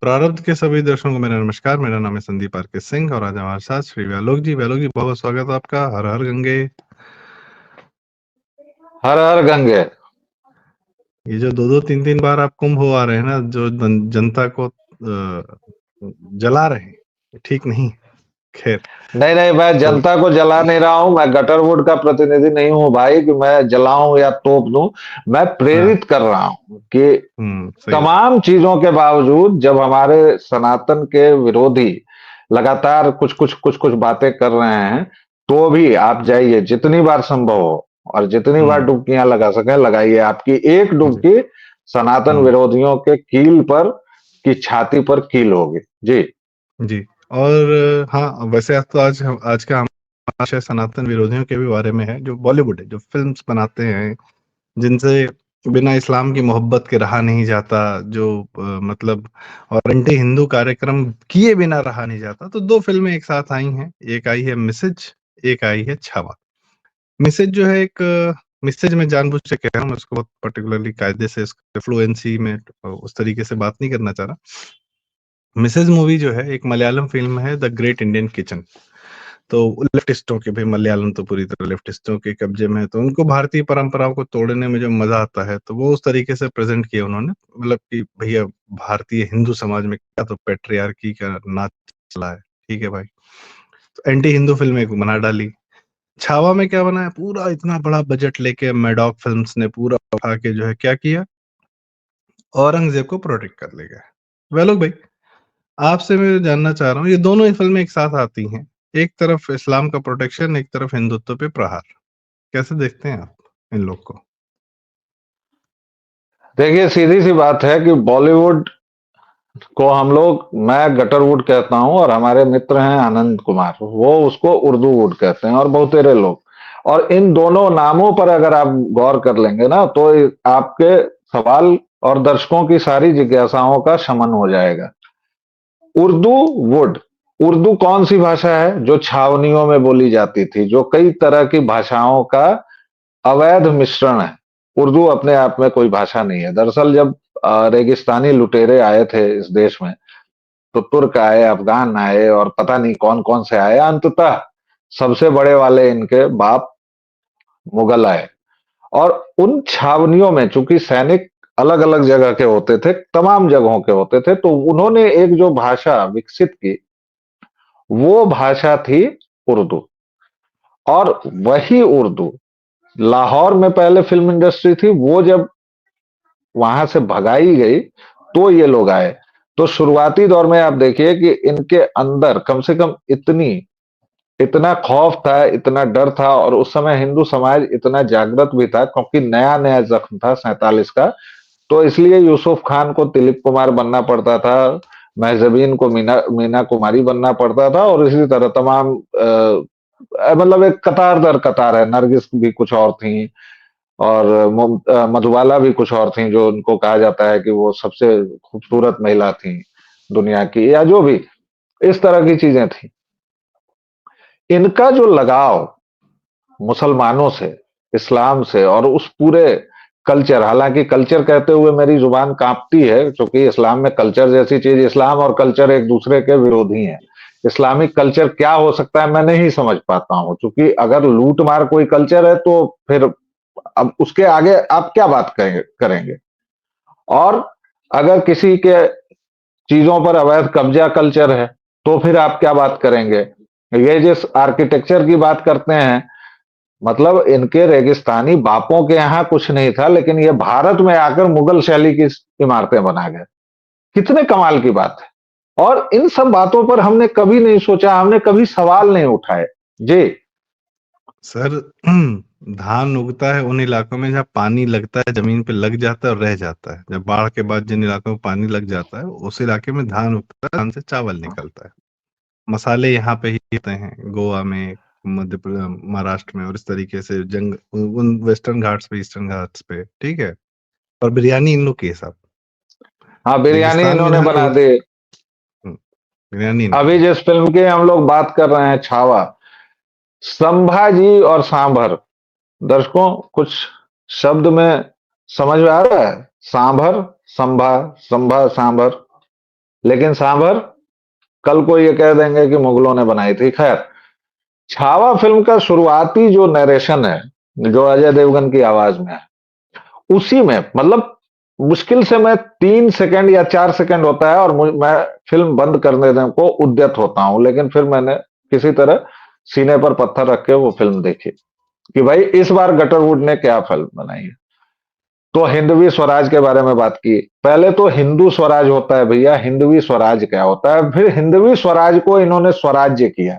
प्रारब्ध के सभी दर्शकों को मेरा नमस्कार। मेरा नाम है संदीप आर के सिंह और आज हमारे साथ श्री व्यालोक जी। व्यालोक जी, बहुत स्वागत है आपका। हर हर गंगे। हर हर गंगे। ये जो दो दो तीन तीन बार आप कुंभ हो आ रहे हैं ना, जो जनता को जला रहे हैं, ये ठीक नहीं। खैर। नहीं नहीं, मैं तो जनता को जला नहीं रहा हूं। मैं गटरवुड का प्रतिनिधि नहीं हूं भाई कि मैं जलाऊं या तोप दूं। मैं हाँ। प्रेरित कर रहा हूं कि सही बात। तमाम चीजों के बावजूद जब हमारे सनातन के विरोधी लगातार कुछ कुछ कुछ कुछ बातें कर रहे हैं, तो भी आप जाइए जितनी बार संभव हो और जितनी बार हम्म। डुबकियां लगा सके लगाइए। आपकी एक जी। डुबकी सनातन हम्म। विरोधियों के कील पर की छाती पर कील होगी जी। जी। और हाँ, वैसे आज का हमारा विषय सनातन विरोधियों के भी बारे में है, जो बॉलीवुड है, जो फिल्म्स बनाते हैं, जिनसे बिना इस्लाम की मोहब्बत के रहा नहीं जाता, जो मतलब और एंटी हिंदू कार्यक्रम किए बिना रहा नहीं जाता। तो दो फिल्में एक साथ आई हैं। एक आई है मिसेज, एक आई है छावा। मिसेज जो है एक मिसेज में जानबूझ के कह रहा हूँ, मैं उसको बहुत पर्टिकुलरली कायदे से फ्लुएंसी में उस तरीके से बात नहीं करना चाह रहा। मिसेज मूवी जो है एक मलयालम फिल्म है, द ग्रेट इंडियन किचन। तो लेफ्टिस्टों के, भाई मलयालम तो पूरी तरह लेफ्टिस्टों के कब्जे में है, तो उनको भारतीय परंपराओं को तोड़ने में जो मजा आता है, तो वो उस तरीके से प्रेजेंट किया उन्होंने। मतलब कि भैया, भारतीय हिंदू समाज में क्या तो पेट्रियार्की का नाच चला है, ठीक है भाई। तो एंटी हिंदू फिल्म एक बना डाली। छावा में क्या बना है, पूरा इतना बड़ा बजट लेके मैडॉक फिल्म्स ने पूरा उठा के जो है क्या किया, औरंगजेब को प्रोटेक्ट कर ले गया। वेलोग भाई, आपसे मैं जानना चाह रहा हूँ, ये दोनों ही फिल्में एक साथ आती हैं, एक तरफ इस्लाम का प्रोटेक्शन, एक तरफ हिंदुत्व पे प्रहार। कैसे देखते हैं आप इन लोग को? देखिए, सीधी सी बात है कि बॉलीवुड को हम लोग, मैं गटरवुड कहता हूं और हमारे मित्र हैं आनंद कुमार, वो उसको उर्दू वुड कहते हैं और बहुतेरे लोग। और इन दोनों नामों पर अगर आप गौर कर लेंगे ना, तो आपके सवाल और दर्शकों की सारी जिज्ञासाओं का शमन हो जाएगा। उर्दू वुड, उर्दू कौन सी भाषा है जो छावनियों में बोली जाती थी, जो कई तरह की भाषाओं का अवैध मिश्रण है। उर्दू अपने आप में कोई भाषा नहीं है। दरअसल जब रेगिस्तानी लुटेरे आए थे इस देश में, तो तुर्क आए, अफगान आए और पता नहीं कौन कौन से आए। अंततः सबसे बड़े वाले इनके बाप मुगल आए। और उन छावनियों में चूंकि सैनिक अलग अलग जगह के होते थे, तमाम जगहों के होते थे, तो उन्होंने एक जो भाषा विकसित की, वो भाषा थी उर्दू। और वही उर्दू लाहौर में पहले फिल्म इंडस्ट्री थी, वो जब वहां से भगाई गई तो ये लोग आए। तो शुरुआती दौर में आप देखिए कि इनके अंदर कम से कम इतना खौफ था, इतना डर था, और उस समय हिंदू समाज इतना जागृत भी था क्योंकि नया नया जख्म था 47 का। तो इसलिए यूसुफ खान को दिलीप कुमार बनना पड़ता था, महजबीन को मीना मीना कुमारी बनना पड़ता था, और इसी तरह तमाम मतलब एक कतार दर कतार है। नरगिस भी कुछ और थी और मधुबाला भी कुछ और थी, जो उनको कहा जाता है कि वो सबसे खूबसूरत महिला थी दुनिया की, या जो भी इस तरह की चीजें थी। इनका जो लगाव मुसलमानों से, इस्लाम से और उस पूरे कल्चर, हालांकि कल्चर कहते हुए मेरी जुबान कांपती है क्योंकि इस्लाम में कल्चर जैसी चीज, इस्लाम और कल्चर एक दूसरे के विरोधी हैं। इस्लामिक कल्चर क्या हो सकता है मैं नहीं समझ पाता हूं, क्योंकि अगर लूट मार कोई कल्चर है तो फिर अब उसके आगे आप क्या बात करेंगे। और अगर किसी के चीजों पर अवैध कब्जा कल्चर है, तो फिर आप क्या बात करेंगे। ये जिस आर्किटेक्चर की बात करते हैं, मतलब इनके रेगिस्तानी बापों के यहाँ कुछ नहीं था, लेकिन ये भारत में आकर मुगल शैली की इमारतें बना गए। कितने कमाल की बात है। और इन सब बातों पर हमने कभी नहीं सोचा, हमने कभी सवाल नहीं उठाए जी। सर, धान उगता है उन इलाकों में जहाँ पानी लगता है, जमीन पे लग जाता है और रह जाता है। जब बाढ़ के बाद जिन इलाकों में पानी लग जाता है, उस इलाके में धान उगता है, धान से चावल निकलता है। मसाले यहाँ पे ही होते हैं, गोवा में, महाराष्ट्र में, और इस तरीके से उन वेस्टर्न घाट्स पे, ईस्टर्न घाट्स पे, ठीक है। और बिरयानी इन लोग की है साहब। हाँ, बिरयानी रेगिस्तान में इन्होंने जहाँ बना लोग दी। बिरयानी इनकी अभी है। जिस फिल्म की हम लोग बात कर रहे हैं, छावा, संभाजी और सांभर, दर्शकों कुछ शब्द में समझ में आ रहा है? सांभर, संभा, संभा, सांभर, लेकिन सांभर कल को ये कह देंगे कि मुगलों ने बनाई थी। खैर, छावा फिल्म का शुरुआती जो नरेशन है, जो अजय देवगन की आवाज में है, उसी में मतलब मुश्किल से मैं 3 सेकंड या 4 सेकंड होता है और मैं फिल्म बंद करने देने को उद्यत होता हूं, लेकिन फिर मैंने किसी तरह सीने पर पत्थर रख के वो फिल्म देखी कि भाई इस बार गटरवुड ने क्या फिल्म बनाई है। तो हिंदवी स्वराज के बारे में बात की। पहले तो हिंदू स्वराज होता है भैया, हिंदवी स्वराज क्या होता है, फिर हिंदवी स्वराज को इन्होंने स्वराज्य किया।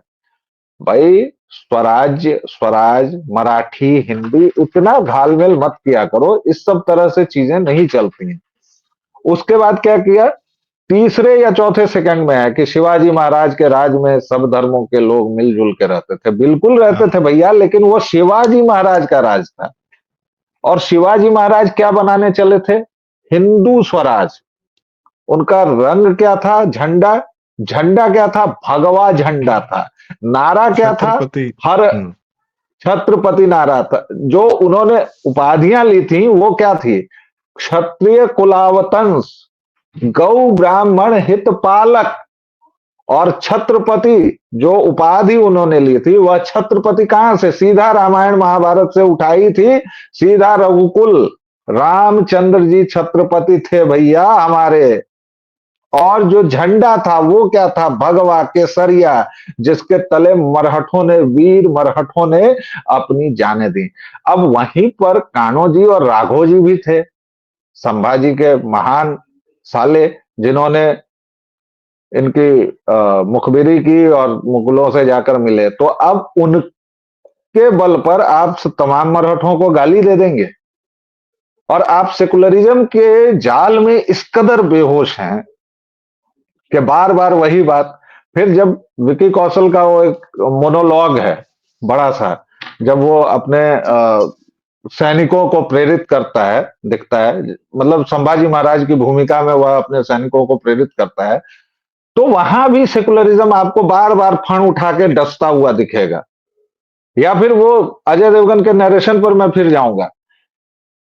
भाई स्वराज्य, स्वराज, मराठी, हिंदी, इतना घालमेल मत किया करो, इस सब तरह से चीजें नहीं चलती हैं। उसके बाद क्या किया, तीसरे या चौथे सेकंड में है कि शिवाजी महाराज के राज में सब धर्मों के लोग मिलजुल के रहते थे। बिल्कुल रहते हाँ, थे भैया, लेकिन वो शिवाजी महाराज का राज था। और शिवाजी महाराज क्या बनाने चले थे, हिंदू स्वराज। उनका रंग क्या था, झंडा, झंडा क्या था, भगवा झंडा था। नारा क्या था, छत्रपति। हर हम्म। छत्रपति नारा था। जो उन्होंने उपाधियां ली थी वो क्या थी, क्षत्रिय कुलावतंस, गौ ब्राह्मण हित पालक। और छत्रपति जो उपाधि उन्होंने ली थी, वह छत्रपति कहां से, सीधा रामायण महाभारत से उठाई थी, सीधा रघुकुल, रामचंद्र जी छत्रपति थे भैया हमारे। और जो झंडा था वो क्या था, भगवा केसरिया, जिसके तले मरहठों ने, वीर मरहठों ने अपनी जानें दी। अब वहीं पर कान्हो जी और राघव जी भी थे, संभाजी के महान साले, जिन्होंने इनकी मुखबिरी की और मुगलों से जाकर मिले। तो अब उनके बल पर आप तमाम मराठों को गाली दे देंगे, और आप सेकुलरिज्म के जाल में इस कदर बेहोश हैं कि बार बार वही बात। फिर जब विकी कौशल का वो एक मोनोलॉग है बड़ा सा, जब वो अपने सैनिकों को प्रेरित करता है, दिखता है, मतलब संभाजी महाराज की भूमिका में वह अपने सैनिकों को प्रेरित करता है, तो वहां भी सेकुलरिज्म आपको बार बार फण उठा के डसता हुआ दिखेगा। या फिर वो अजय देवगन के नरेशन पर मैं फिर जाऊंगा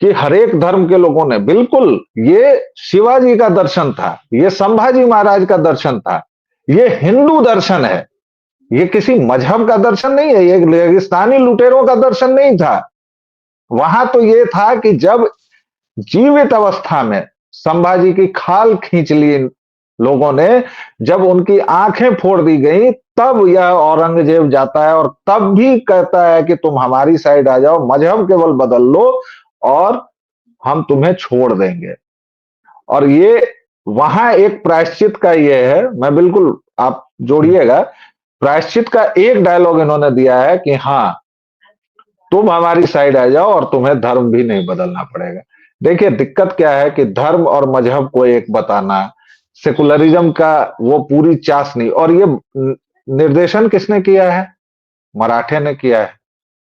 कि हरेक धर्म के लोगों ने, बिल्कुल ये शिवाजी का दर्शन था, ये संभाजी महाराज का दर्शन था, ये हिंदू दर्शन है, ये किसी मजहब का दर्शन नहीं है, ये रेगिस्तानी लुटेरों का दर्शन नहीं था। वहां तो ये था कि जब जीवित अवस्था में संभाजी की खाल खींच ली लोगों ने, जब उनकी आंखें फोड़ दी गई, तब यह औरंगजेब जाता है और तब भी कहता है कि तुम हमारी साइड आ जाओ, मजहब केवल बदल लो और हम तुम्हें छोड़ देंगे। और ये वहां एक प्रायश्चित का ये है, मैं बिल्कुल, आप जोड़िएगा, प्रायश्चित का एक डायलॉग इन्होंने दिया है कि हाँ तुम हमारी साइड आ जाओ और तुम्हें धर्म भी नहीं बदलना पड़ेगा। देखिए दिक्कत क्या है कि धर्म और मजहब को एक बताना, सेकुलरिज्म का वो पूरी चाशनी, और ये निर्देशन किसने किया है, मराठे ने किया है।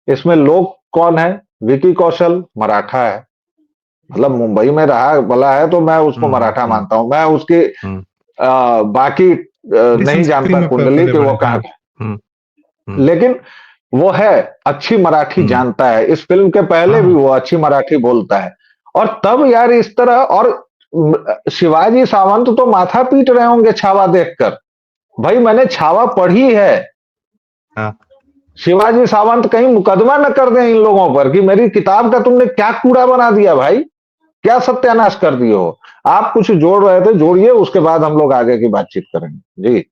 इसमें लोग कौन है, विकी कौशल मराठा है, मतलब मुंबई में रहा भला है तो मैं उसको हम्म। मराठा हम्म। मानता हूं। मैं उसकी हम्म। बाकी नहीं, नहीं संस्कृति जानता में कुंडली पले कि बड़े। वो कहाँ हाँ। का, हम्म। हम्म। लेकिन वो है अच्छी मराठी हम्म। जानता है। इस फिल्म के पहले भी हाँ। वो अच्छी मराठी बोलता है। और तब यार इस तरह, और शिवाजी सावंत तो माथा पीट रहे होंगे छावा देखकर। भाई मैंने छावा पढ़ी है, हाँ। शिवाजी सावंत कहीं मुकदमा न कर दें इन लोगों पर कि मेरी किताब का तुमने क्या कूड़ा बना दिया भाई, क्या सत्यानाश कर दिए हो। आप कुछ जोड़ रहे थे, जोड़िए, उसके बाद हम लोग आगे की बातचीत करेंगे जी।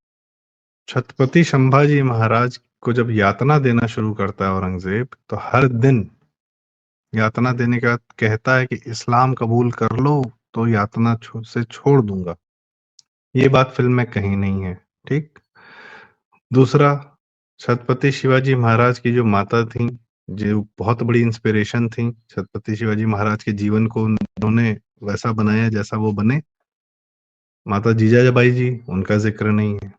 छत्रपति संभाजी महाराज को जब यातना देना शुरू करता है औरंगजेब, तो हर दिन यातना देने के बाद कहता है कि इस्लाम कबूल कर लो तो यातना से छोड़ दूंगा। ये बात फिल्म में कहीं नहीं है। ठीक। दूसरा, छत्रपति शिवाजी महाराज की जो माता थी, जो बहुत बड़ी इंस्पिरेशन थी, छत्रपति शिवाजी महाराज के जीवन को उन्होंने वैसा बनाया जैसा वो बने, माता जीजाबाई जी, उनका जिक्र नहीं है।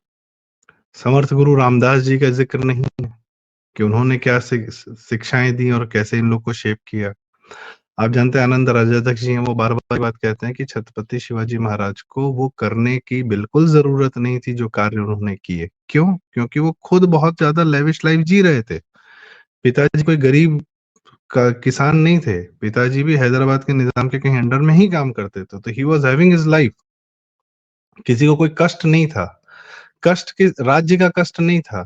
समर्थ गुरु रामदास जी का जिक्र नहीं है कि उन्होंने क्या शिक्षाएं दी और कैसे इन लोग को शेप किया। आप जानते हैं आनंद राजाध्यक्ष जी हैं, वो बार बार बात कहते हैं कि छत्रपति शिवाजी महाराज को वो करने की बिल्कुल जरूरत नहीं थी जो कार्य उन्होंने किए। क्यों? क्योंकि वो खुद बहुत ज्यादा लेविश लाइफ जी रहे थे। पिताजी कोई गरीब का किसान नहीं थे, पिताजी भी हैदराबाद के निजाम के कहीं अंडर में ही काम करते थे, तो he was having his life. किसी को कोई कष्ट नहीं था। कष्ट किस राज्य का कष्ट नहीं था।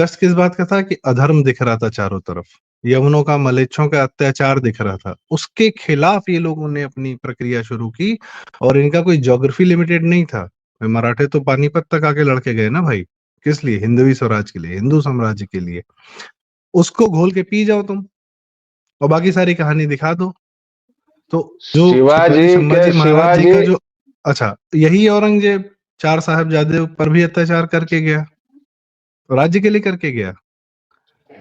कष्ट किस बात का था कि अधर्म दिख रहा था चारों तरफ, यवनों का, मलेच्छों का अत्याचार दिख रहा था। उसके खिलाफ ये लोगों ने अपनी प्रक्रिया शुरू की। और इनका कोई ज्योग्राफी लिमिटेड नहीं था। मराठे तो पानीपत तक आके लड़के गए ना भाई। किस लिए? हिंदवी स्वराज के लिए, हिंदू साम्राज्य के लिए। उसको घोल के पी जाओ तुम, और बाकी सारी कहानी दिखा दो। तो जो छत्रपति शिवाजी के संभाजी महाराज जी शिवाजी का जो, अच्छा, यही औरंगजेब चार साहबजादे पर भी अत्याचार करके गया, राज्य के लिए करके गया।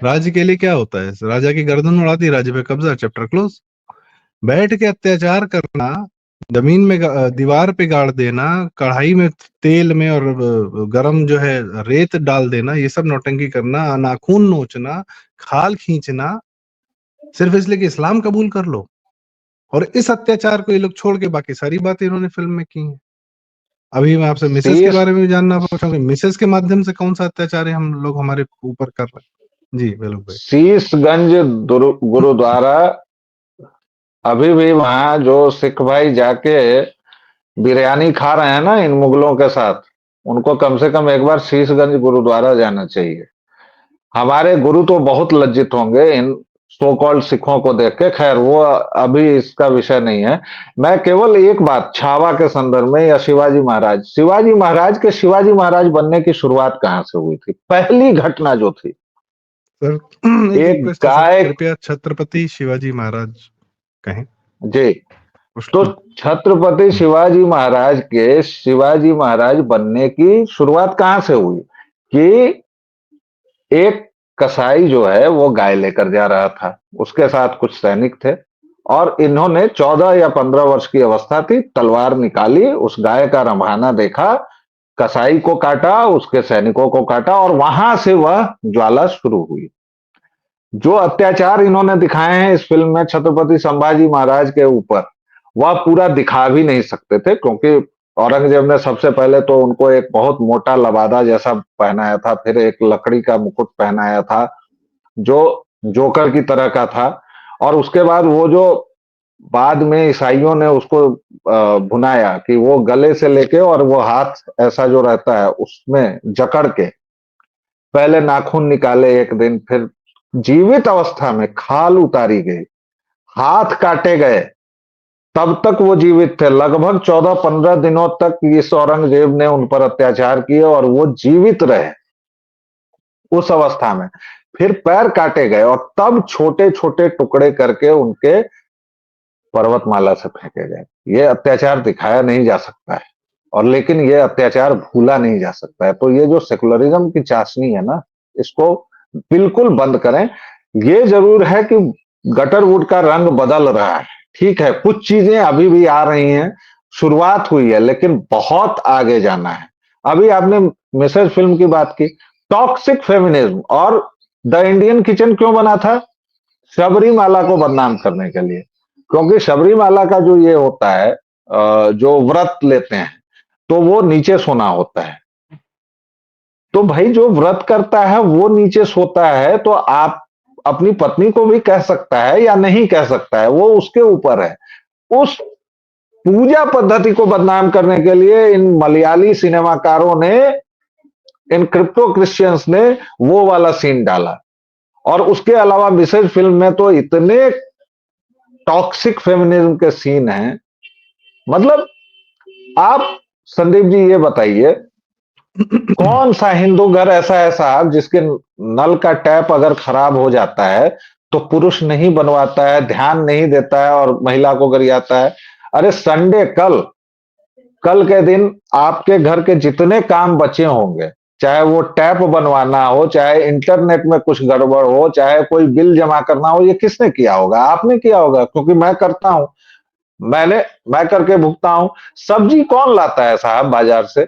राज्य के लिए क्या होता है? राजा की गर्दन उड़ा दी, राज्य पे कब्जा, चैप्टर क्लोज। बैठ के अत्याचार करना, जमीन में दीवार पे गाड़ देना, कढ़ाई में तेल में और गरम जो है रेत डाल देना, ये सब नौटंकी करना, नाखून नोचना, खाल खींचना, सिर्फ इसलिए कि इस्लाम कबूल कर लो। और इस अत्याचार को ये लोग छोड़ के बाकी सारी बातें इन्होंने फिल्म में की हैं। अभी मैं आपसे मिसेस के शीश बारे में भी जानना चाहूंगा, मिसेस के माध्यम से कौन सा अत्याचार है हम लोग हमारे ऊपर कर रहे हैं? जी बेलुग भाई। शीशगंज गुरुद्वारा, अभी भी वहां जो सिख भाई जाके बिरयानी खा रहे हैं ना इन मुगलों के साथ, उनको कम से कम एक बार शीशगंज गुरुद्वारा जाना चाहिए। हमारे गुरु तो बहुत लज्जित होंगे इन सो कॉल्ड सिखों को देख के। खैर वो अभी इसका विषय नहीं है। मैं केवल एक बात छावा के संदर्भ में, या शिवाजी महाराज के शिवाजी महाराज बनने की शुरुआत कहां से हुई थी? पहली घटना जो थी, सर एक एक रिक्वेस्ट है सर, गाय। कृपया छत्रपति शिवाजी महाराज कहें। जी, तो पुष्ट- छत्रपति शिवाजी महाराज के शिवाजी महाराज बनने की शुरुआत कहां से हुई कि एक कसाई जो है वो गाय लेकर जा रहा था, उसके साथ कुछ सैनिक थे, और इन्होंने 14 या 15 वर्ष की अवस्था थी, तलवार निकाली, उस गाय का रंभाना देखा, कसाई को काटा, उसके सैनिकों को काटा, और वहां से वह ज्वाला शुरू हुई। जो अत्याचार इन्होंने दिखाए हैं इस फिल्म में छत्रपति संभाजी महाराज के ऊपर, वह पूरा दिखा भी नहीं सकते थे, क्योंकि औरंगजेब ने सबसे पहले तो उनको एक बहुत मोटा लबादा जैसा पहनाया था, फिर एक लकड़ी का मुकुट पहनाया था जो जोकर की तरह का था, और उसके बाद वो जो बाद में ईसाइयों ने उसको भुनाया कि वो गले से लेके और वो हाथ ऐसा जो रहता है उसमें जकड़ के पहले नाखून निकाले एक दिन, फिर जीवित अवस्था में खाल उतारी गई, हाथ काटे गए, तब तक वो जीवित थे। लगभग 14-15 दिनों तक इस औरंगजेब ने उन पर अत्याचार किए और वो जीवित रहे उस अवस्था में। फिर पैर काटे गए और तब छोटे छोटे टुकड़े करके उनके पर्वतमाला से फेंके गए। ये अत्याचार दिखाया नहीं जा सकता है, और लेकिन ये अत्याचार भूला नहीं जा सकता है। तो ये जो सेकुलरिज्म की चाशनी है ना, इसको बिल्कुल बंद करें। ये जरूर है कि गटरवुड का रंग बदल रहा है, ठीक है, कुछ चीजें अभी भी आ रही हैं, शुरुआत हुई है, लेकिन बहुत आगे जाना है। अभी आपने मिसेज फिल्म की बात की, टॉक्सिक फेमिनिज्म, और द इंडियन किचन क्यों बना था? शबरीमाला को बदनाम करने के लिए। क्योंकि शबरीमाला का जो ये होता है, जो व्रत लेते हैं, तो वो नीचे सोना होता है। तो भाई जो व्रत करता है वो नीचे सोता है, तो आप अपनी पत्नी को भी कह सकता है या नहीं कह सकता है, वो उसके ऊपर है। उस पूजा पद्धति को बदनाम करने के लिए इन मलयाली सिनेमाकारों ने, इन क्रिप्टो क्रिश्चियंस ने वो वाला सीन डाला। और उसके अलावा मिसेज फिल्म में तो इतने टॉक्सिक फेमिनिज्म के सीन हैं। मतलब आप संदीप जी ये बताइए, कौन सा हिंदू घर ऐसा है साहब जिसके नल का टैप अगर खराब हो जाता है तो पुरुष नहीं बनवाता है, ध्यान नहीं देता है और महिला को गरियाता है? अरे संडे, कल कल के दिन आपके घर के जितने काम बचे होंगे, चाहे वो टैप बनवाना हो, चाहे इंटरनेट में कुछ गड़बड़ हो, चाहे कोई बिल जमा करना हो, ये किसने किया होगा? आपने किया होगा, क्योंकि मैं करता हूं। मैं करके भुगता हूं। सब्जी कौन लाता है साहब बाजार से?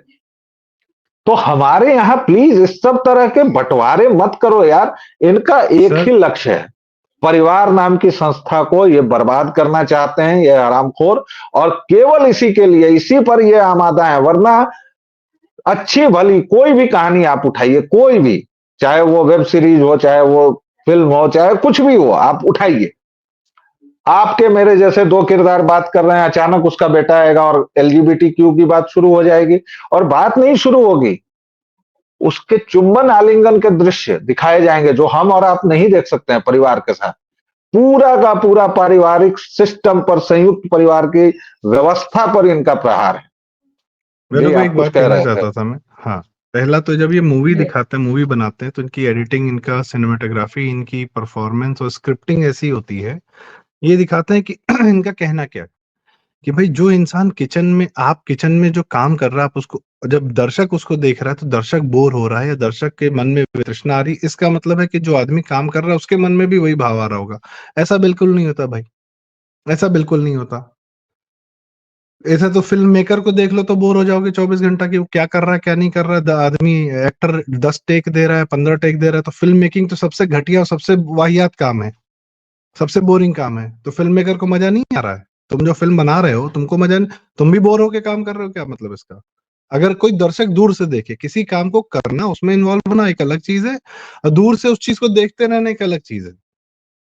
तो हमारे यहाँ प्लीज इस सब तरह के बंटवारे मत करो यार। इनका एक सर ही लक्ष्य है, परिवार नाम की संस्था को ये बर्बाद करना चाहते हैं, ये हरामखोर, और केवल इसी के लिए, इसी पर ये आमादा है। वरना अच्छी भली कोई भी कहानी आप उठाइए, कोई भी, चाहे वो वेब सीरीज हो, चाहे वो फिल्म हो, चाहे कुछ भी हो, आप उठाइए, आपके मेरे जैसे दो किरदार बात कर रहे हैं, अचानक उसका बेटा आएगा और एलजीबीटीक्यू की बात शुरू हो जाएगी। और बात नहीं शुरू होगी, उसके चुंबन आलिंगन के दृश्य दिखाए जाएंगे जो हम और आप नहीं देख सकते हैं परिवार के साथ। पूरा का पूरा पारिवारिक सिस्टम पर, संयुक्त परिवार की व्यवस्था पर इनका प्रहार है। मेरे जी, को आप एक कुछ बात कह कहना रहे थे। चाहता था मैं। हाँ, पहला तो जब ये मूवी दिखाते हैं, मूवी बनाते हैं, तो इनकी एडिटिंग, इनका सिनेमेटोग्राफी, इनकी परफॉर्मेंस और स्क्रिप्टिंग ऐसी होती है, ये दिखाते हैं कि इनका कहना क्या है, कि भाई जो इंसान किचन में, आप किचन में जो काम कर रहा है, आप उसको, जब दर्शक उसको देख रहा है तो दर्शक बोर हो रहा है या दर्शक के मन में तृष्णा आ रही, इसका मतलब है कि जो आदमी काम कर रहा है उसके मन में भी वही भाव आ रहा होगा। ऐसा बिल्कुल नहीं होता भाई, ऐसा बिल्कुल नहीं होता। ऐसा तो फिल्म मेकर को देख लो तो बोर हो जाओगे 24 घंटा, कि वो क्या कर रहा है क्या नहीं कर रहा है। आदमी, एक्टर 10 टेक दे रहा है, 15 टेक दे रहा है, तो फिल्म मेकिंग तो सबसे घटिया और सबसे वाहियात काम है, सबसे बोरिंग काम है। तो फिल्म मेकर को मजा नहीं आ रहा है, तुम जो फिल्म बना रहे हो तुमको मजा नहीं, तुम भी बोर होके काम कर रहे हो, क्या मतलब इसका? अगर कोई दर्शक दूर से देखे, किसी काम को करना, उसमें इन्वॉल्व होना एक अलग चीज है, और दूर से उस चीज को देखते रहना एक अलग चीज है।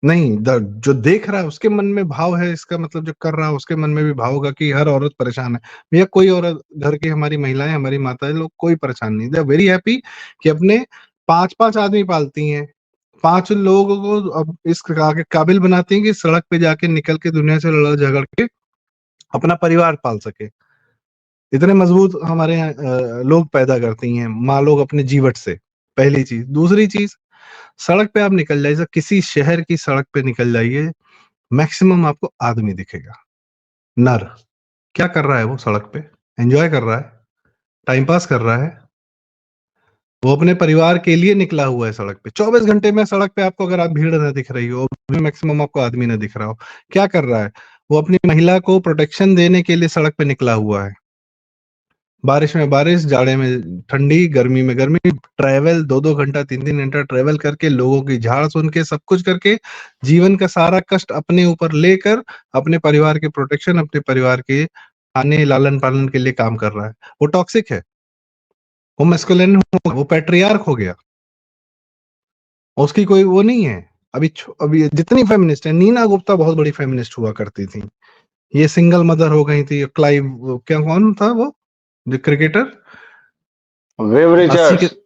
नहीं, जो देख रहा है उसके मन में भाव है, इसका मतलब जो कर रहा है उसके मन में भी भाव होगा कि हर औरत परेशान है। भैया कोई औरत, घर की हमारी महिलाएं, हमारी माताएं लोग, कोई परेशान नहीं, दे आर वेरी हैप्पी कि अपने 5-5 आदमी पालती हैं, 5 लोगों को अब इस काबिल बनाती हैं कि सड़क पे जाके निकल के दुनिया से लड़ झगड़ के अपना परिवार पाल सके। इतने मजबूत हमारे यहाँ लोग पैदा करती हैं माँ लोग अपने जीवट से। पहली चीज। दूसरी चीज, सड़क पे आप निकल जाइए, किसी शहर की सड़क पे निकल जाइए, मैक्सिमम आपको आदमी दिखेगा, नर। क्या कर रहा है वो सड़क पे? एंजॉय कर रहा है, टाइम पास कर रहा है, वो अपने परिवार के लिए निकला हुआ है सड़क पे। 24 घंटे में सड़क पे आपको अगर आप भीड़ ना दिख रही हो, मैक्सिमम आपको आदमी ना दिख रहा हो, क्या कर रहा है? वो अपनी महिला को प्रोटेक्शन देने के लिए सड़क पे निकला हुआ है। बारिश में बारिश, जाड़े में ठंडी, गर्मी में गर्मी, ट्रैवल 2-2 घंटा, 3-3 घंटा ट्रैवल करके, लोगों की झाड़ सुन के, सब कुछ करके, जीवन का सारा कष्ट अपने ऊपर लेकर, अपने परिवार के प्रोटेक्शन, अपने परिवार के खाने लालन पालन के लिए काम कर रहा है। वो टॉक्सिक है, वो मैस्कुलिन हो गया, वो पैट्रियार्क हो गया, उसकी कोई वो नहीं है। अभी जितनी फेमिनिस्ट है, नीना गुप्ता बहुत बड़ी फेमिनिस्ट हुआ करती थी, ये सिंगल मदर हो गई थी। क्लाइव, क्या कौन था वो, जो क्रिकेटर, वेव 80 के, रिचर्ड्स।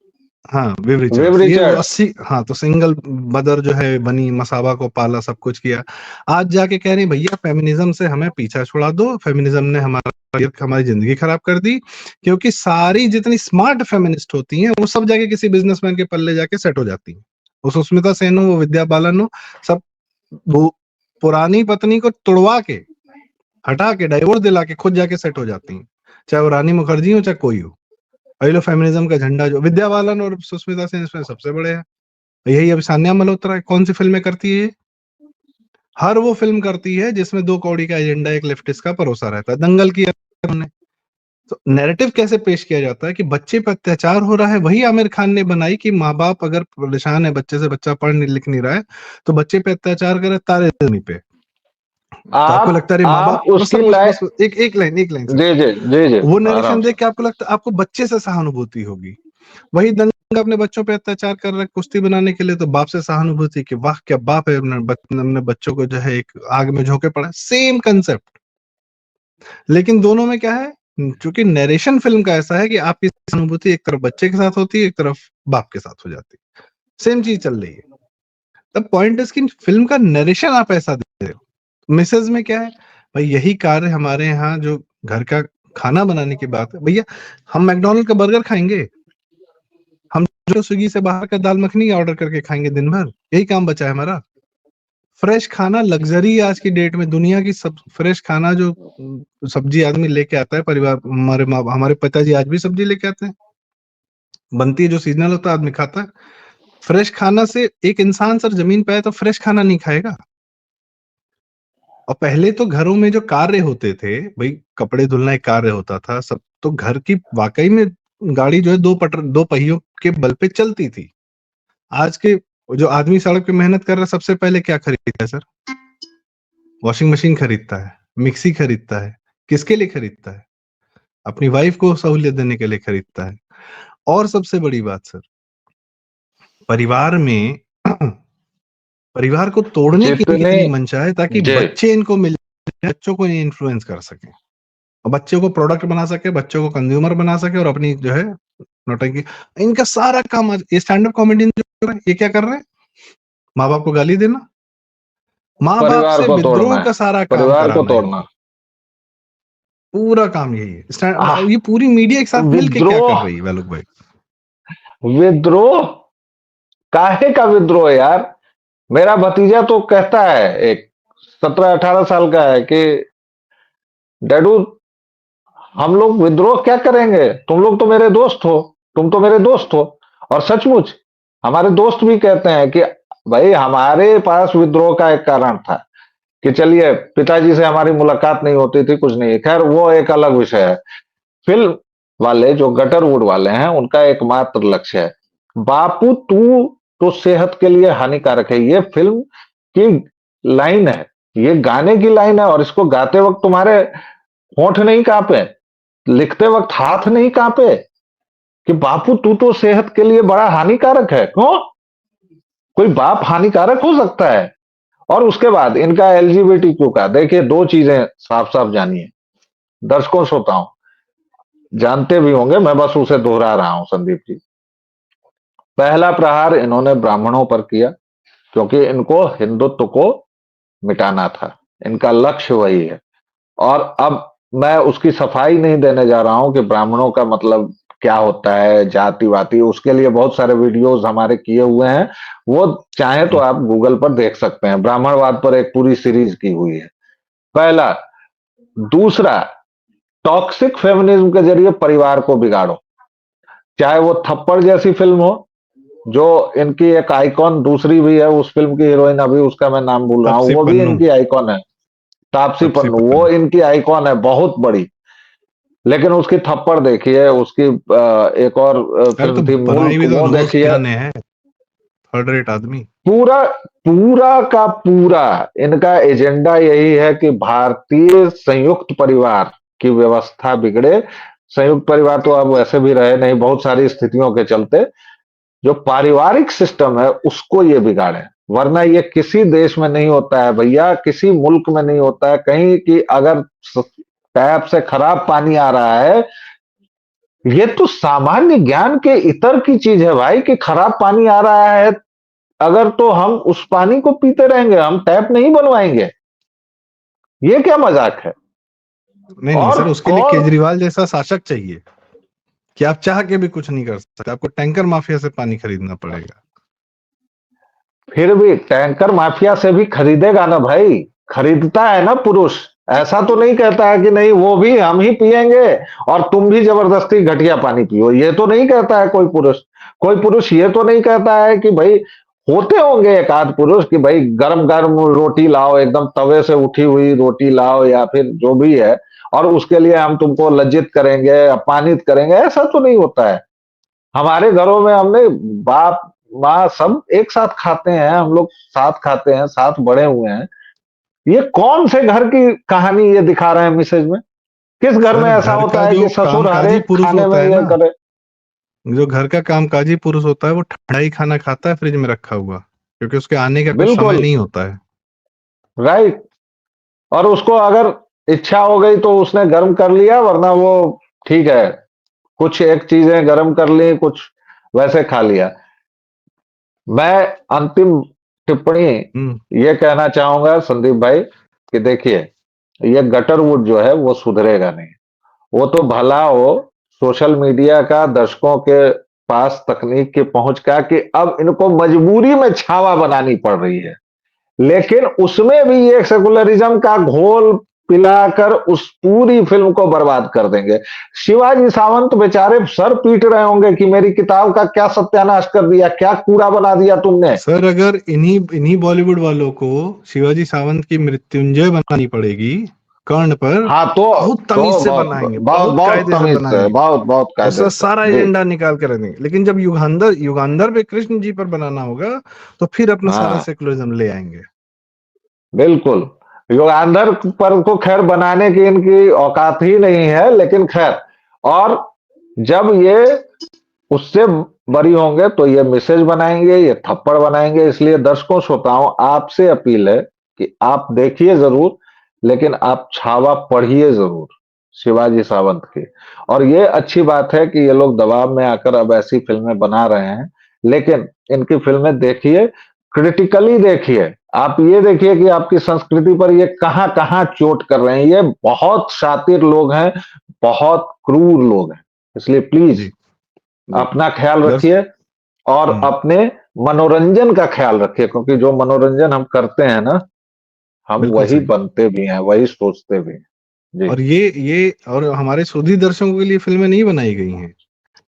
हाँ, विव वेव रिचर्ड्स, ये रिचर्ड्स। 80, हाँ, तो सिंगल मदर जो है बनी, मसाबा को पाला, सब कुछ किया। आज जाके कह रही भैया फेमिनिज्म से हमें पीछा छुड़ा दो, फेमिनिज्म ने हमारी जिंदगी खराब कर दी। क्योंकि सारी जितनी स्मार्ट फेमिनिस्ट होती हैं वो सब जाके किसी बिजनेसमैन के पल्ले जाके सेट हो जाती हैं। वो सुष्मिता सेन हो, वो विद्या बालन हो, सब वो पुरानी पत्नी को तुड़वा के, हटा के, डाइवोर्स दिला के खुद जाके सेट हो जाती हैं, चाहे वो रानी मुखर्जी हो चाहे कोई हो। और ये लो फेमिनिज्म का झंडा, जो विद्या बालन और सुष्मिता सेन इसमें सबसे बड़े हैं। यही अब सान्या मल्होत्रा है, कौन सी फिल्में करती है ये? हर वो फिल्म करती है जिसमें 2 कौड़ी का एजेंडा एक लेफ्टिस्ट का परोसा रहता है। दंगल की हमने, तो नैरेटिव कैसे पेश किया जाता है कि बच्चे पर अत्याचार हो रहा है, वही आमिर खान ने बनाई कि माँ बाप अगर परेशान है बच्चे से, बच्चा पढ़ नहीं लिख नहीं रहा है, तो बच्चे पे अत्याचार करे तारे जमीन पे। तो आपको लगता है अरे माँ बाप, आप बस उसकी सर, बस बस लाइन। बस, एक लाइन सर। जी जी जी जी, वो आराम नरेशन से। देख के आपको लगता है आपको बच्चे से सहानुभूति होगी। वही दंगा अपने बच्चों पे अत्याचार कर रहा है कुश्ती बनाने के लिए, तो बाप से सहानुभूति कि वाह क्या बाप है, अपने बच्चों को जो है एक आग में झोंके पड़ा। सेम कंसेप्ट, लेकिन दोनों में क्या है, क्योंकि नरेशन फिल्म का ऐसा है कि आपकी सहानुभूति एक तरफ बच्चे के साथ होती है, एक तरफ बाप के साथ हो जाती है, सेम चीज चल रही है। तब पॉइंट इसकी फिल्म का नरेशन आप ऐसा दे रहे हो। मिसेज में क्या है भाई, यही कार्य हमारे यहाँ जो घर का खाना बनाने की बात है भैया, हम मैकडोनल्ड का बर्गर खाएंगे, हम जो स्विगी से बाहर का दाल मखनी ऑर्डर करके खाएंगे दिन भर, यही काम बचा है हमारा। फ्रेश खाना लग्जरी आज की डेट में, दुनिया की सब फ्रेश खाना जो सब्जी आदमी लेके आता है परिवार, हमारे पिताजी आज भी सब्जी लेके आते हैं, बनती है जो सीजनल होता है, आदमी खाता है। फ्रेश खाना से एक इंसान सर जमीन पे आए तो फ्रेश खाना नहीं खाएगा। और पहले तो घरों में जो कार्य होते थे भाई, कपड़े धुलना एक कार्य होता था, सब तो घर की वाकई में गाड़ी जो है दो पहियों के बल पे चलती थी। आज के जो आदमी सड़क पे मेहनत कर रहा है, सबसे पहले क्या खरीदता है सर? वॉशिंग मशीन खरीदता है, मिक्सी खरीदता है। किसके लिए खरीदता है? अपनी वाइफ को सहूलियत देने के लिए खरीदता है। और सबसे बड़ी बात सर, परिवार में परिवार को तोड़ने की इनकी जितने इतनी मंशा है ताकि जी बच्चे इनको मिल जाए, बच्चों को इन्फ्लुएंस कर सके और बच्चों को प्रोडक्ट बना सके, बच्चों को कंज्यूमर बना सके और अपनी जो है नौटंकी। इनका सारा काम आज ये स्टैंड अप कॉमेडियन जो कर रहे हैं, ये क्या कर रहे हैं? माँ बाप को गाली देना, माँ बाप परिवार से को तोड़ना विद्रोह है, का सारा काम परिवार को कराना है तोड़ना। इनको। पूरा काम यही है। आह, ये पूरी मीडिया एक साथ मिल के क्या कर विद्रोह, रही है वैलोक भाई? विद्रोह, काहे का विद्रोह यार? मेरा भतीजा तो कहता है, एक 17-18 साल का है, कि डैडू हम लोग विद्रोह क्या करेंगे, तुम लोग तो मेरे दोस्त हो, तुम तो मेरे दोस्त हो। और सचमुच हमारे दोस्त भी कहते हैं कि भाई हमारे पास विद्रोह का एक कारण था कि चलिए पिताजी से हमारी मुलाकात नहीं होती थी, कुछ नहीं, खैर वो एक अलग विषय है। फिल्म वाले जो गटरवुड वाले हैं उनका एकमात्र लक्ष्य है, बापू तू तो सेहत के लिए हानिकारक है। ये फिल्म की लाइन है, ये गाने की लाइन है, और इसको गाते वक्त तुम्हारे होंठ नहीं कांपे, लिखते वक्त हाथ नहीं कांपे कि बापू तू तो सेहत के लिए बड़ा हानिकारक है? क्यों? कोई बाप हानिकारक हो सकता है? और उसके बाद इनका एलजीबीटीक्यू का देखिए, दो चीजें साफ साफ जानिए, दर्शकों श्रोताओं जानते भी होंगे, मैं बस उसे दोहरा रहा हूं संदीप जी। पहला प्रहार इन्होंने ब्राह्मणों पर किया क्योंकि इनको हिंदुत्व को मिटाना था, इनका लक्ष्य वही है। और अब मैं उसकी सफाई नहीं देने जा रहा हूं कि ब्राह्मणों का मतलब क्या होता है, जाति वाति, उसके लिए बहुत सारे वीडियोस हमारे किए हुए हैं, वो चाहे तो आप गूगल पर देख सकते हैं, ब्राह्मणवाद पर एक पूरी सीरीज की हुई है। पहला। दूसरा, टॉक्सिक फेमिनिज्म के जरिए परिवार को बिगाड़ो, चाहे वो थप्पड़ जैसी फिल्म हो, जो इनकी एक आइकॉन दूसरी भी है, उस फिल्म की हीरोइन अभी उसका मैं नाम भूल रहा हूं, तापसी वो भी पन्नू, इनकी आइकॉन है। तापसी तापसी पन्नू, वो पन्नू। इनकी आइकॉन है बहुत बड़ी। लेकिन उसकी थप्पड़ देखिए, उसकी एक और अरे तो फिल्म थी बनाई मुल्क, भी तो वो अनमोल देखिए। सिन्हा ने है, थर्ड रेट आदमी। पूरा पूरा का पूरा इनका एजेंडा यही है कि भारतीय संयुक्त परिवार की व्यवस्था बिगड़े। संयुक्त परिवार तो अब वैसे भी रहे नहीं, बहुत सारी स्थितियों के चलते जो पारिवारिक सिस्टम है उसको ये बिगाड़े। वरना ये किसी देश में नहीं होता है भैया, किसी मुल्क में नहीं होता है कहीं कि अगर टैप से खराब पानी आ रहा है, ये तो सामान्य ज्ञान के इतर की चीज है भाई, कि खराब पानी आ रहा है अगर, तो हम उस पानी को पीते रहेंगे, हम टैप नहीं बनवाएंगे। ये क्या मजाक है? नहीं नहीं और सर, उसके लिए कौन? केजरीवाल जैसा शासक चाहिए कि आप चाह के भी कुछ नहीं कर सकते, आपको टैंकर माफिया से पानी खरीदना पड़ेगा। फिर भी टैंकर माफिया से भी खरीदेगा ना भाई, खरीदता है ना पुरुष, ऐसा तो नहीं कहता है कि नहीं वो भी हम ही पिएंगे और तुम भी जबरदस्ती घटिया पानी पियो, ये तो नहीं कहता है कोई पुरुष। कोई पुरुष ये तो नहीं कहता है कि भाई, होते होंगे एक आध पुरुष कि भाई गरम गरम रोटी लाओ, एकदम तवे से उठी हुई रोटी लाओ या फिर जो भी है, और उसके लिए हम तुमको लज्जित करेंगे, अपमानित करेंगे, ऐसा तो नहीं होता है। हमारे घरों में हमने बाप माँ सब एक साथ खाते हैं, हम लोग साथ खाते हैं, साथ बड़े हुए हैं। ये कौन से घर की कहानी ये दिखा रहे हैं मैसेज में? किस घर में सर ऐसा घर होता का है जो कि ससुर हर कामकाजी एक पुरुष खाने में होता है ये ना, करे? जो घर का कामकाजी पुरुष होता है वो ठंडा ही खाना खाता है फ्रिज में रखा हुआ, क्योंकि उसके आने का कुछ समय बिल्कुल नहीं होता है। राइट। और उसको अगर इच्छा हो गई तो उसने गर्म कर लिया, वरना वो ठीक है, कुछ एक चीजें गर्म कर ली, कुछ वैसे खा लिया। मैं अंतिम टिप्पणी हम्म। ये कहना चाहूंगा संदीप भाई कि देखिए, ये गटरवुड जो है वो सुधरेगा नहीं। वो तो भला हो सोशल मीडिया का, दर्शकों के पास तकनीक की पहुंच का, कि अब इनको मजबूरी में छावा बनानी पड़ रही है, लेकिन उसमें भी ये सेकुलरिज्म का घोल पिलाकर उस पूरी फिल्म को बर्बाद कर देंगे। शिवाजी सावंत बेचारे सर पीट रहे होंगे कि मेरी किताब का क्या सत्यानाश कर दिया, क्या कूड़ा बना दिया तुमने। सर अगर इन्हीं इन्हीं बॉलीवुड वालों को शिवाजी सावंत की मृत्युंजय बनानी पड़ेगी कर्ण पर, हाँ बहुत तो तमीज से बहुत बनाएंगे, बहुत बहुत बहुत कायदे से तमीज से, बनाएंगे, बहुत बहुत कायदे उसका से सारा जी। एजेंडा निकाल कर रख देंगे। लेकिन जब युगांधर युगांधर पे कृष्ण जी पर बनाना होगा तो फिर अपना सारा हाँ सेकुलरिज्म ले आएंगे। बिल्कुल। युगांधर पर को खैर बनाने की इनकी औकात ही नहीं है, लेकिन खैर। और जब ये उससे बरी होंगे तो ये मैसेज बनाएंगे, ये थप्पड़ बनाएंगे। इसलिए दर्शकों श्रोताओं आपसे अपील है कि आप देखिए जरूर, लेकिन आप छावा पढ़िए जरूर शिवाजी सावंत की। और ये अच्छी बात है कि ये लोग दबाव में आकर अब ऐसी फिल्में बना रहे हैं, लेकिन इनकी फिल्में देखिए, क्रिटिकली देखिए। आप ये देखिए कि आपकी संस्कृति पर ये कहां कहां चोट कर रहे हैं। ये बहुत शातिर लोग हैं, बहुत क्रूर लोग हैं। इसलिए प्लीज जी, जी। अपना ख्याल दर्श रखिए और हुँ, अपने मनोरंजन का ख्याल रखिए, क्योंकि जो मनोरंजन हम करते हैं ना, हम बिल्कुल वही सही। बनते भी हैं, वही सोचते भी हैं। जी। और ये और हमारे शोधी दर्शकों के लिए फ़िल्में नहीं बनाई गई हैं।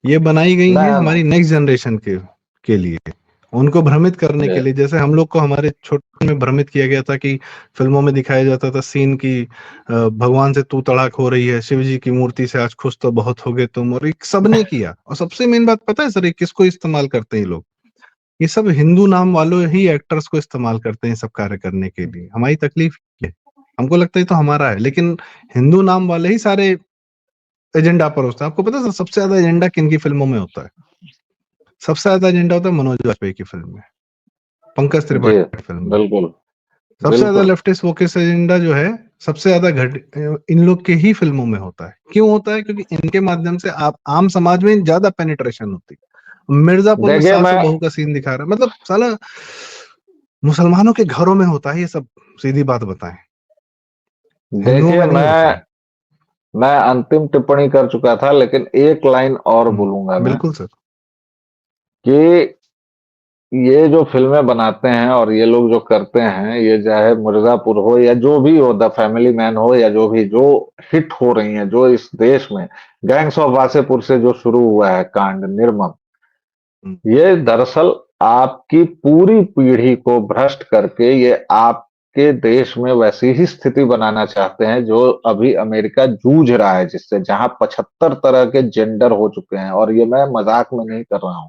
ये बनाई गई हैं ना ना। हमारी नेक्स्ट जनरेशन के लिए, उनको भ्रमित करने जी। के लिए। जैसे हम लोग को हमारे छोटे में भ्रमित किया गया था कि फ़िल्मों में दिखाया जाता था सीन कि भगवान से तू तड़ाक हो रही है, शिव जी की मूर्ति से आज खुश तो बहुत होगे तुम, और ये सबने किया। और सबसे मेन बात पता है सर, ये किसको इस्तेमाल करते हैं ये लोग? ये सब हिंदू नाम वालों ही एक्टर्स को इस्तेमाल करते हैं सब कार्य करने के लिए। हमारी तकलीफ ये है। हमको लगता है ये तो हमारा है, लेकिन हिंदू नाम वाले ही सारे एजेंडा परोसते हैं। आपको पता है सबसे ज़्यादा एजेंडा किनकी फ़िल्मों में होता है? सबसे ज़्यादा एजेंडा होता है मनोज वाजपेयी की फ़िल्म में, पंकज जी। त्रिपाठी की फ़िल्म में। बिल्कुल। सबसे ज़्यादा बिल्कुल। लेफ्टिस्ट वोकिस्ट एजेंडा जो है, सबसे ज़्यादा इन लोग के ही फ़िल्मों में होता है। क्यों होता है? क्योंकि इनके माध्यम से आप आम समाज में ज़्यादा पेनिट्रेशन होती है। मिर्ज़ापुर में देखिए सास और मैं बहू का सीन दिखा रहा है, मतलब साला मुसलमानों के घरों में होता है ये सब, सीधी बात बताएँ। हिंदुओं देखिए में नहीं होता है। मैं अंतिम टिप्पणी कर चुका था, लेकिन एक लाइन और हुँ, बोलूंगा मैं बिल्कुल सर। कि ये जो फिल्में बनाते हैं और ये लोग जो करते हैं, ये चाहे मिर्जापुर हो या जो भी हो, द फैमिली मैन हो या जो भी, जो हिट हो रही हैं, जो इस देश में गैंग्स ऑफ वासेपुर से जो शुरू हुआ है कांड निर्मम, हुँ, ये दरअसल आपकी पूरी पीढ़ी को भ्रष्ट करके ये आपके देश में वैसी ही स्थिति बनाना चाहते हैं जो अभी अमेरिका जूझ रहा है जिससे, जहां 75 तरह के जेंडर हो चुके हैं। और ये मैं मजाक में नहीं कर रहा हूं,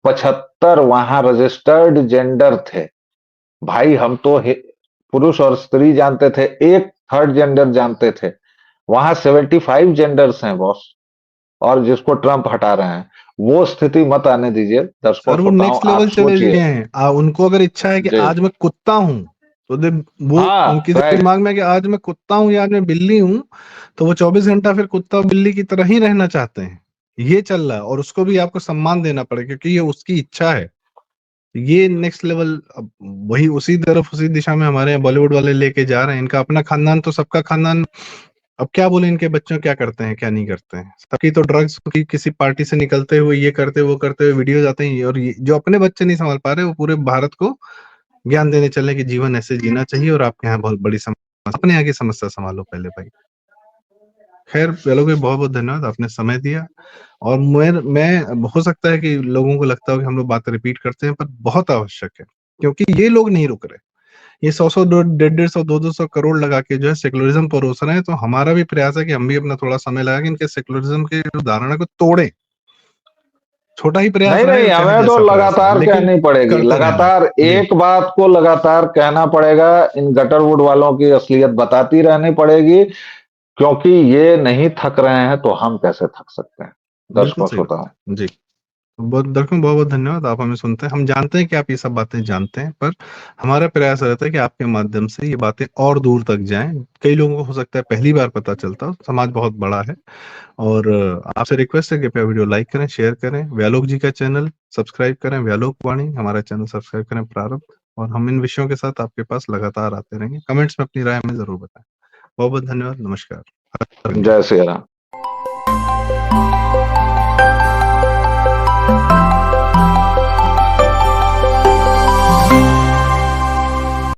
75 वहां रजिस्टर्ड जेंडर थे। भाई हम तो पुरुष और स्त्री जानते थे, एक थर्ड जेंडर जानते थे। वहां 75 जेंडर्स हैं बॉस, और जिसको ट्रंप हटा रहे हैं। वो स्थिति मत आने दीजिए दर्शकों सर वो श्रोताओं, नेक्स्ट आप लेवल चले सोचिए। गए हैं। उनको अगर इच्छा है कि जी। आज मैं कुत्ता हूँ, तो वो हाँ, उनके राइट। दिमाग में है कि आज मैं कुत्ता हूँ या आज मैं बिल्ली हूँ, तो वो 24 घंटा फिर कुत्ता और बिल्ली की तरह ही रहना चाहते हैं। ये चल रहा है, और उसको भी आपको सम्मान देना पड़ेगा क्योंकि ये उसकी इच्छा है। ये नेक्स्ट लेवल अब वही उसी तरफ उसी दिशा में हमारे यहाँ बॉलीवुड वाले लेके जा रहे हैं। इनका अपना खानदान तो सबका खानदान, अब क्या बोले इनके बच्चों क्या करते हैं क्या नहीं करते हैं। सबकी तो ड्रग्स की किसी पार्टी से निकलते हुए ये करते वो करते हुए वीडियोज आते हैं, और ये जो अपने बच्चे नहीं संभाल पा रहे वो पूरे भारत को ज्ञान देने चले कि जीवन ऐसे जीना चाहिए और आपके यहाँ बहुत बड़ी समस्या, अपने यहाँ की समस्या संभालो पहले भाई। खैर चलो भाई, बहुत बहुत धन्यवाद, आपने समय दिया। और मैं हो सकता है कि लोगों को लगता हो कि हम लोग बात रिपीट करते हैं, पर बहुत आवश्यक है क्योंकि ये लोग नहीं रुक रहे। ये 100-100 डेढ़-डेढ़ सौ 200-200 करोड़ लगा के जो है सेक्युलरिज्म परोस रहे हैं, तो हमारा भी प्रयास है कि हम भी अपना थोड़ा समय लगा के इनके सेक्युलरिज्म के जो धारणा को तोड़ें। छोटा ही प्रयास नहीं रहे नहीं, और चाहे हमें तो जैसा प्रयास रहे, लगातार लेकिन कहनी पड़ेगी, करते रहना है। लगातार जी, एक बात को लगातार कहना पड़ेगा। इन गटरवुड वालों की असलियत बताती रहनी पड़ेगी, क्योंकि ये नहीं थक रहे हैं तो हम कैसे थक सकते हैं बिल्कुल दर्शकों सही श्रोताओं। बात। जी, बहुत दर्शकों बहुत-बहुत धन्यवाद, आप हमें सुनते हैं। हम जानते हैं कि आप ये सब बातें जानते हैं, पर हमारा प्रयास रहता है कि आपके माध्यम से ये बातें और दूर तक जाएँ। कई लोगों को हो सकता है पहली बार पता चलता हो, समाज बहुत बड़ा है। और आपसे रिक्वेस्ट है कि कृपया वीडियो लाइक करें, शेयर करें, व्यालोक जी का चैनल सब्सक्राइब करें, व्यालोक वाणी हमारा चैनल सब्सक्राइब करें, प्रारंभ। और हम इन विषयों के साथ आपके पास लगातार आते रहेंगे। कमेंट्स में अपनी राय हमें ज़रूर बताएँ। बहुत-बहुत धन्यवाद, नमस्कार। हर हर जय महादेव। श्री राम।